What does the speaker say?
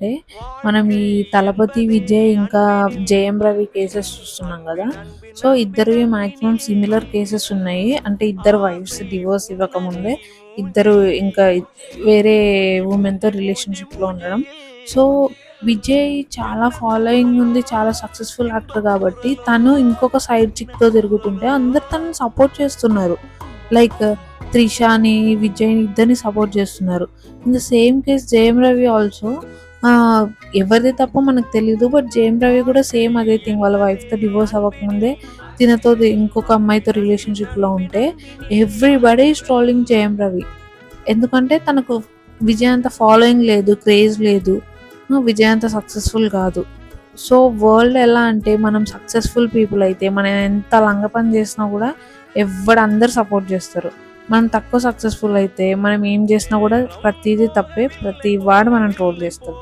అంటే మనం ఈ తలపతి విజయ్ ఇంకా జయం రవి కేసెస్ చూస్తున్నాం కదా. సో ఇద్దరివి మాక్సిమం సిమిలర్ కేసెస్ ఉన్నాయి. అంటే ఇద్దరు వైఫ్స్ డివోర్స్ ఇవ్వకముందే ఇద్దరు ఇంకా వేరే ఉమెన్తో రిలేషన్షిప్లో ఉండడం. సో విజయ్ చాలా ఫాలోయింగ్ ఉంది, చాలా సక్సెస్ఫుల్ యాక్టర్ కాబట్టి తను ఇంకొక సైడ్ చిక్తో తిరుగుతుంటే అందరు తనని సపోర్ట్ చేస్తున్నారు. లైక్ త్రిషాని, విజయ్ని ఇద్దరిని సపోర్ట్ చేస్తున్నారు. In the same case Jayam Ravi also ఎవరిది తప్ప మనకు తెలీదు. బట్ జయం రవి కూడా సేమ్ అదే థింగ్. వాళ్ళ వైఫ్తో డివోర్స్ అవ్వకముందే తినతో ఇంకొక అమ్మాయితో రిలేషన్షిప్లో ఉంటే ఎవ్రీబడి ట్రోలింగ్ జయం రవి. ఎందుకంటే తనకు విజయ్ అంత ఫాలోయింగ్ లేదు, క్రేజ్ లేదు, విజయ్ అంత సక్సెస్ఫుల్ కాదు. సో వరల్డ్ ఎలా అంటే మనం సక్సెస్ఫుల్ పీపుల్ అయితే మనం ఎంత లంగ పని చేసినా కూడా అందరు సపోర్ట్ చేస్తారు. మనం తక్కువ సక్సెస్ఫుల్ అయితే మనం ఏం చేసినా కూడా ప్రతిదీ తప్పే, ప్రతి వాడు మనం ట్రోల్ చేస్తారు.